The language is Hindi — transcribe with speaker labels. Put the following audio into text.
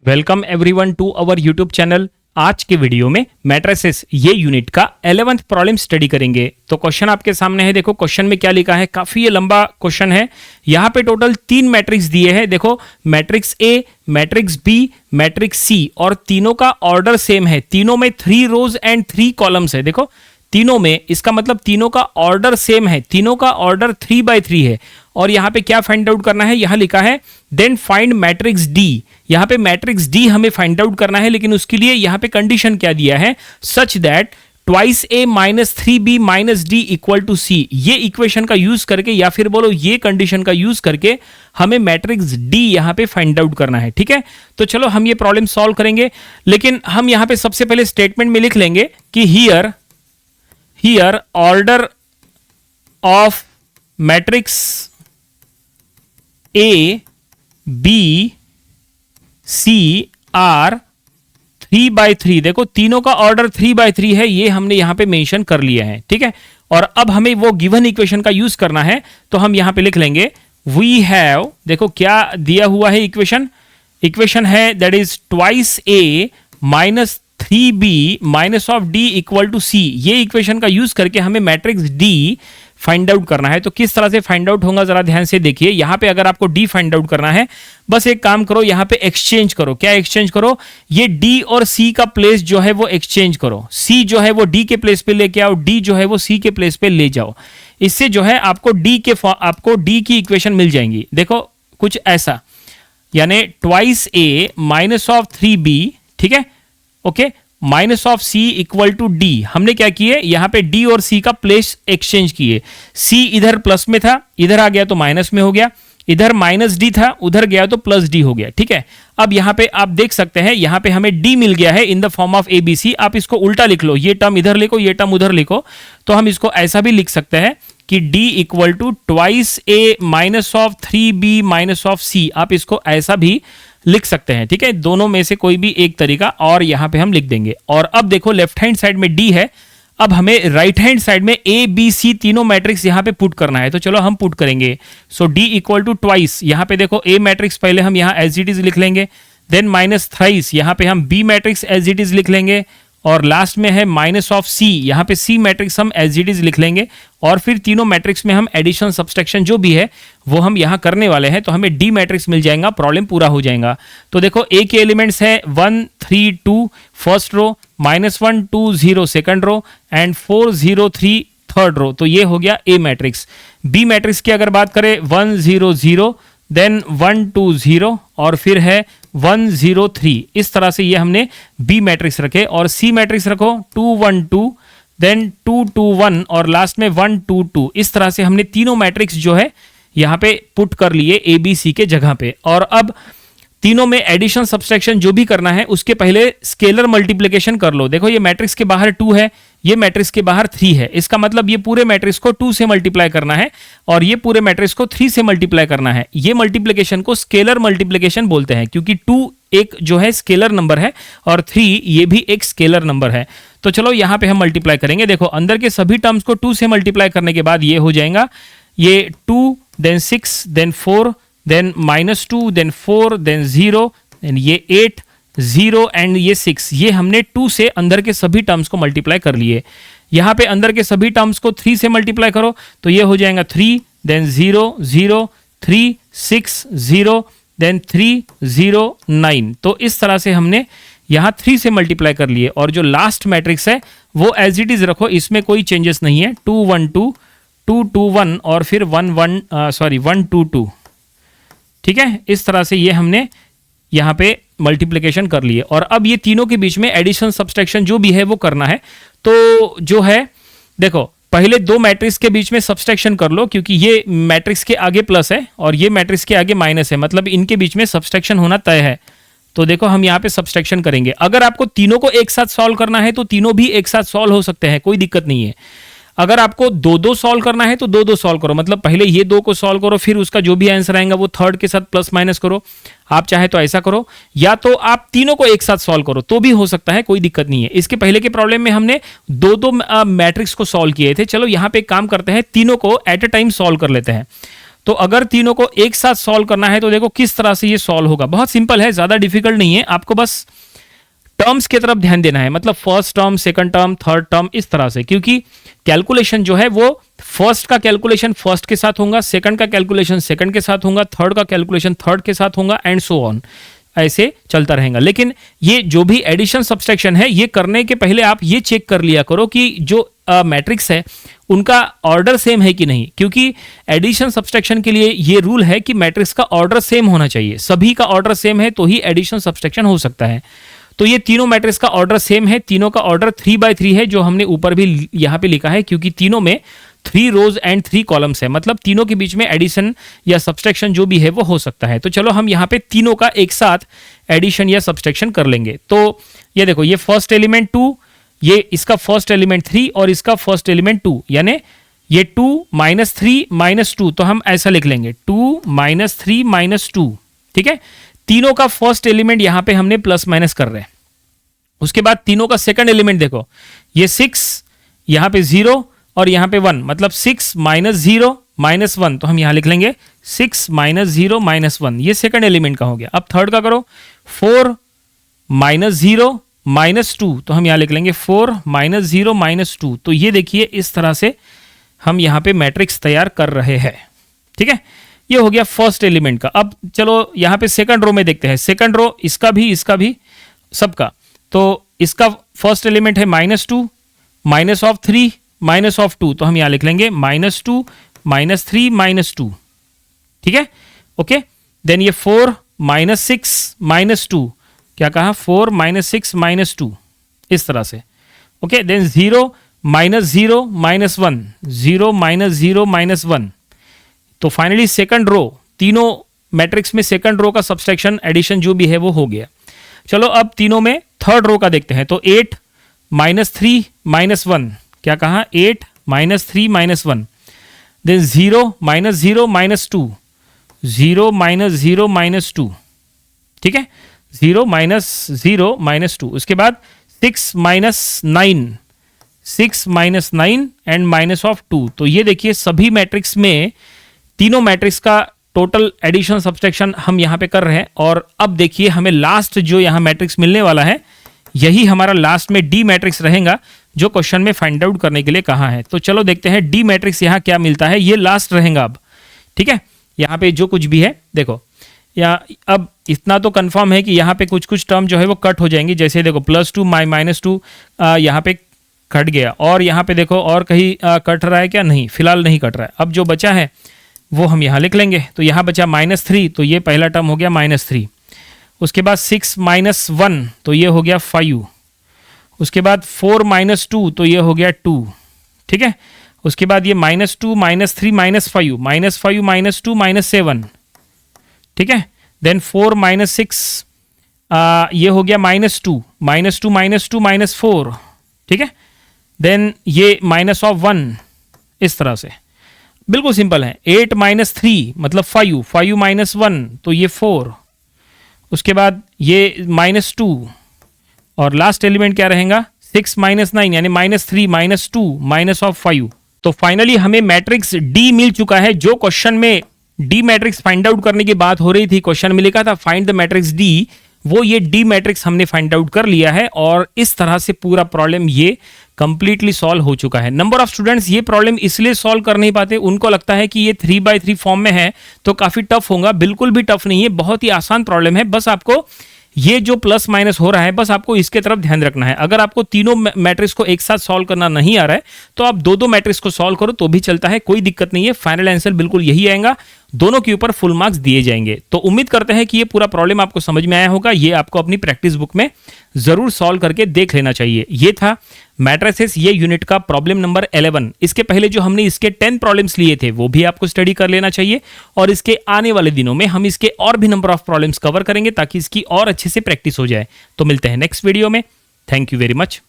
Speaker 1: Welcome everyone to our YouTube channel. आज के वीडियो में मैट्रिसेस ये यूनिट का 11th प्रॉब्लम स्टडी करेंगे। तो क्वेश्चन आपके सामने है, देखो क्वेश्चन में क्या लिखा है। काफी ये लंबा क्वेश्चन है। यहाँ पे टोटल 3 मैट्रिक्स दिए हैं। देखो matrix A, matrix B, matrix C, और तीनों का ऑर्डर सेम है। तीनों में 3 रोज एंड 3 कॉलम्स है। देखो तीनों में, इसका मतलब तीनों का ऑर्डर सेम है। तीनों का ऑर्डर 3 by 3 है। और यहां पे क्या फाइंड आउट करना है, यहां लिखा है देन फाइंड मैट्रिक्स डी। यहां पे मैट्रिक्स डी हमें फाइंड आउट करना है, लेकिन उसके लिए यहां पे कंडीशन क्या दिया है, such that twice A minus 3b minus D equal to C. ये इक्वेशन का यूज करके, या फिर बोलो ये कंडीशन का यूज करके हमें मैट्रिक्स डी यहां पे फाइंड आउट करना है। ठीक है, तो चलो हम ये प्रॉब्लम सॉल्व करेंगे। लेकिन हम यहां पे सबसे पहले स्टेटमेंट में लिख लेंगे कि here order of matrix A B C are 3 by 3। देखो तीनों का ऑर्डर 3 by 3 है, ये हमने यहां पे मेंशन कर लिया है। ठीक है, और अब हमें वो गिवन इक्वेशन का यूज करना है, तो हम यहां पे लिख लेंगे वी हैव, देखो क्या दिया हुआ है इक्वेशन है that is twice A minus 3b minus of D equal to C. ये इक्वेशन का यूज करके हमें मैट्रिक्स डी फाइंड आउट करना है। तो किस तरह से फाइंड आउट होगा जरा ध्यान से देखिए। यहां पे अगर आपको डी फाइंड आउट करना है, बस एक काम करो, यहां पे एक्सचेंज करो। क्या एक्सचेंज करो, ये डी और सी का प्लेस जो है वो एक्सचेंज करो। सी जो है वो डी के प्लेस पे लेके आओ, डी जो है वो सी के प्लेस पे ले जाओ। इससे जो है आपको डी की इक्वेशन मिल जाएंगी। देखो कुछ ऐसा, यानी twice A minus of 3b, ठीक है, okay, minus of C equal to D. हमने क्या किए, यहां पे डी और सी का प्लेस एक्सचेंज किए। सी इधर प्लस में था, इधर आ गया तो माइनस में हो गया। इधर माइनस डी था, उधर गया तो प्लस डी हो गया। ठीक है, अब यहां पे आप देख सकते हैं, यहां पे हमें डी मिल गया है in the form of A B C. आप इसको उल्टा लिख लो, ये टर्म इधर लिखो, ये टर्म उधर लिखो। तो हम इसको ऐसा भी लिख सकते हैं कि D equal to twice A minus of 3b minus of C. आप इसको ऐसा भी लिख सकते हैं। ठीक है, दोनों में से कोई भी एक तरीका, और यहां पे हम लिख देंगे। और अब देखो लेफ्ट हैंड साइड में डी है, अब हमें राइट हैंड साइड में ए बी सी तीनों मैट्रिक्स यहां पे पुट करना है। तो चलो हम पुट करेंगे। सो डी इक्वल टू ट्वाइस, यहां पे देखो ए मैट्रिक्स पहले हम यहां एज इट इज लिख लेंगे, देन माइनस थ्राइस, यहां पे हम B matrix as it is लिख लेंगे, और लास्ट में है माइनस ऑफ सी, यहां पे सी मैट्रिक्स हम एज इट इज लिख लेंगे। और फिर तीनों मैट्रिक्स में हम एडिशन सब्सट्रैक्शन जो भी है वो हम यहां करने वाले हैं। तो हमें डी मैट्रिक्स मिल जाएगा, प्रॉब्लम पूरा हो जाएगा। तो देखो ए के एलिमेंट्स है 1 3 2 first row, -1 2 0 second row, and 4 0 3 third row. तो ये हो गया ए मैट्रिक्स। बी मैट्रिक्स की अगर बात करें 1 0 0, देन 1 2 0, और फिर है 1 0 3। इस तरह से ये हमने बी मैट्रिक्स रखे। और सी मैट्रिक्स रखो 2 1 2, देन 2 2 1, और लास्ट में 1 2 2। इस तरह से हमने तीनों मैट्रिक्स जो है यहां पे पुट कर लिए ए बी सी के जगह पे। और अब तीनों में एडिशन सब्सट्रैक्शन जो भी करना है उसके पहले स्केलर मल्टीप्लिकेशन कर लो। देखो ये मैट्रिक्स के बाहर 2 है, ये मैट्रिक्स के बाहर 3 है। इसका मतलब ये पूरे मैट्रिक्स को 2 से मल्टीप्लाई करना है, और ये पूरे मैट्रिक्स को 3 से मल्टीप्लाई करना है। ये मल्टीप्लिकेशन को स्केलर मल्टीप्लिकेशन बोलते हैं, क्योंकि 2 एक जो है स्केलर नंबर है, और 3 ये भी एक स्केलर नंबर है। तो चलो यहां पे हम मल्टीप्लाई करेंगे। देखो अंदर के सभी टर्म्स को 2 से मल्टीप्लाई करने के बाद ये हो जाएगा, ये 2 then 6 then 4 then -2 then 4 then 0 then ये 8 0 एंड ये 6। ये हमने 2 से अंदर के सभी टर्म्स को मल्टीप्लाई कर लिए। यहां पे अंदर के सभी टर्म्स को 3 से मल्टीप्लाई करो, तो ये हो जाएगा 3 देन 0 0 3 6 0 देन 3 0 9। तो इस तरह से हमने यहां 3 से मल्टीप्लाई कर लिए। और जो लास्ट मैट्रिक्स है वो एज इट इज रखो, इसमें कोई चेंजेस नहीं है। 2 1 2 2 2 1, और फिर 1 2 2। ठीक है, इस तरह से ये हमने यहां पे मल्टीप्लिकेशन कर लिए। और अब ये तीनों के बीच में एडिशन सब्सट्रैक्शन जो भी है वो करना है। तो जो है देखो पहले 2 मैट्रिक्स के बीच में सब्सट्रैक्शन कर लो, क्योंकि ये मैट्रिक्स के आगे प्लस है और ये मैट्रिक्स के आगे माइनस है, मतलब इनके बीच में सब्सट्रैक्शन होना तय है। तो देखो हम यहाँ पे सब्सट्रैक्शन करेंगे। अगर आपको तीनों को एक साथ सॉल्व करना है तो तीनों भी एक साथ सॉल्व हो सकते हैं, कोई दिक्कत नहीं है। अगर आपको 2-2 सॉल्व करना है तो 2-2 सॉल्व करो, मतलब पहले ये 2 को सॉल्व करो, फिर उसका जो भी आंसर आएगा वो थर्ड के साथ प्लस माइनस करो। आप चाहे तो ऐसा करो, या तो आप तीनों को एक साथ सॉल्व करो तो भी हो सकता है, कोई दिक्कत नहीं है। इसके पहले के प्रॉब्लम में हमने 2-2 मैट्रिक्स को सॉल्व किए थे। चलो यहाँ पे एक काम करते हैं, तीनों को एट अ टाइम सॉल्व कर लेते हैं। तो अगर तीनों को एक साथ सॉल्व करना है तो देखो किस तरह से ये सॉल्व होगा। बहुत सिंपल है, ज्यादा डिफिकल्ट नहीं है, आपको बस टर्म्स की तरफ ध्यान देना है, मतलब first term, second term, third term, इस तरह से, क्योंकि कैलकुलेशन जो है वो फर्स्ट का कैलकुलेशन फर्स्ट के साथ होगा, सेकंड का कैलकुलेशन सेकंड के साथ होगा, थर्ड का कैलकुलेशन थर्ड के साथ होगा, एंड सो ऑन, ऐसे चलता रहेगा। लेकिन ये जो भी एडिशन सब्सट्रैक्शन है, ये करने के पहले आप ये चेक कर लिया करो कि जो मैट्रिक्स है उनका ऑर्डर सेम है कि नहीं, क्योंकि एडिशन सब्सट्रैक्शन के लिए ये रूल है कि मैट्रिक्स का ऑर्डर सेम होना चाहिए, सभी का ऑर्डर सेम है तो ही एडिशन सब्सट्रैक्शन हो सकता है। तो ये तीनों मैट्रिक्स का ऑर्डर सेम है, तीनों का ऑर्डर 3/3 है, जो हमने ऊपर भी यहां पे लिखा है, क्योंकि तीनों में 3 रोज एंड 3 कॉलम्स है, मतलब तीनों के बीच में एडिशन या सब्सट्रैक्शन जो भी है वो हो सकता है। तो चलो हम यहाँ पे तीनों का एक साथ एडिशन या सब्सट्रैक्शन कर लेंगे। तो ये देखो, ये फर्स्ट एलिमेंट 2, ये इसका फर्स्ट एलिमेंट 3 और इसका फर्स्ट एलिमेंट 2, यानी ये 2 - 3 - 2, तो हम ऐसा लिख लेंगे 2 - 3 - 2, ठीक है। तीनों का फर्स्ट एलिमेंट यहां पे हमने प्लस माइनस कर रहे हैं। उसके बाद तीनों का सेकंड एलिमेंट देखो, ये 6, यहां पे 0 और यहां पे 1, मतलब 6 - 0 - 1, तो हम यहां लिख लेंगे 6 - 0 - 1, ये सेकंड एलिमेंट का हो गया। अब थर्ड का करो, 4 - 0 - 2, तो हम यहां लिख लेंगे 4 - 0 - 2। तो ये देखिए इस तरह से हम यहां पे मैट्रिक्स तैयार कर रहे हैं, ठीक है। ये हो गया फर्स्ट एलिमेंट का। अब चलो यहां पे सेकंड रो में देखते हैं, सेकंड रो इसका भी सबका। तो इसका फर्स्ट एलिमेंट है -2 -3 -2, तो हम यहां लिख लेंगे -2 -3 -2, ठीक है, ओके। देन ये 4 - 6 -2, क्या कहा, 4 - 6 -2, इस तरह से, ओके। देन 0 - 0 - 1, 0 - 0 - 1। तो फाइनली सेकंड रो, तीनों मैट्रिक्स में सेकंड रो का सब्सट्रैक्शन एडिशन जो भी है वो हो गया। चलो अब तीनों में थर्ड रो का देखते हैं। तो 8 - 3 - 1, क्या कहा, 8 - 3 - 1। देन 0 - 0 - 2, 0 - 0 - 2, ठीक है, 0 - 0 - 2। उसके बाद 6 - 9, 6 - 9 एंड -2। तो ये देखिए सभी मैट्रिक्स में, तीनों मैट्रिक्स का टोटल एडिशन सब्सट्रैक्शन हम यहां पे कर रहे हैं। और अब देखिए हमें लास्ट जो यहां मैट्रिक्स मिलने वाला है, यही हमारा लास्ट में डी मैट्रिक्स रहेगा, जो क्वेश्चन में फाइंड आउट करने के लिए कहा है। तो चलो देखते हैं डी मैट्रिक्स यहां क्या मिलता है, ये लास्ट रहेगा अब, ठीक है। यहां पे जो कुछ भी है देखो, या अब इतना तो कंफर्म है कि यहाँ पे कुछ कुछ टर्म जो है वो कट हो जाएंगी, जैसे देखो +2 -2 यहाँ पे कट गया, और यहाँ पे देखो और कहीं कट रहा है क्या, नहीं, फिलहाल नहीं कट रहा है। अब जो बचा है वो हम यहाँ लिख लेंगे। तो यहाँ बचा -3, तो ये पहला टर्म हो गया -3। उसके बाद 6 - 1, तो ये हो गया 5। उसके बाद 4 - 2, तो ये हो गया 2, ठीक है। उसके बाद ये -2 -3 -5, -5 -2 -7, ठीक है। देन 4 - 6, ये हो गया -2 -2 -4, ठीक है। देन ये -1, इस तरह से, बिल्कुल सिंपल है। 8 - 3 मतलब 5 -1, तो ये 4। उसके बाद ये -2 और लास्ट एलिमेंट क्या रहेगा, 6 - 9 यानी -3 -2 -5। तो फाइनली हमें मैट्रिक्स डी मिल चुका है। जो क्वेश्चन में डी मैट्रिक्स फाइंड आउट करने की बात हो रही थी, क्वेश्चन में लिखा था फाइंड द मैट्रिक्स डी, वो ये डी मैट्रिक्स हमने फाइंड आउट कर लिया है। और इस तरह से पूरा प्रॉब्लम ये कंप्लीटली सॉल्व हो चुका है। नंबर ऑफ स्टूडेंट्स ये प्रॉब्लम इसलिए सॉल्व कर नहीं पाते, उनको लगता है कि ये 3/3 फॉर्म में है तो काफी टफ होगा। बिल्कुल भी टफ नहीं है, बहुत ही आसान प्रॉब्लम है। बस आपको ये जो प्लस माइनस हो रहा है, बस आपको इसके तरफ ध्यान रखना है। अगर आपको तीनों मैट्रिक्स को एक साथ सॉल्व करना नहीं आ रहा है तो आप दो मैट्रिक्स को सॉल्व करो तो भी चलता है, कोई दिक्कत नहीं है। फाइनल आंसर बिल्कुल यही आएगा, दोनों के ऊपर फुल मार्क्स दिए जाएंगे। तो उम्मीद करते हैं कि ये पूरा प्रॉब्लम आपको समझ में आया होगा। ये आपको अपनी प्रैक्टिस बुक में जरूर सॉल्व करके देख लेना चाहिए। ये था मैट्रिसेस ये यूनिट का प्रॉब्लम नंबर 11। इसके पहले जो हमने इसके 10 प्रॉब्लम्स लिए थे वो भी आपको स्टडी कर लेना चाहिए, और इसके आने वाले दिनों में हम इसके और भी नंबर ऑफ प्रॉब्लम्स कवर करेंगे ताकि इसकी और अच्छे से प्रैक्टिस हो जाए। तो मिलते हैं नेक्स्ट वीडियो में। Thank you very much.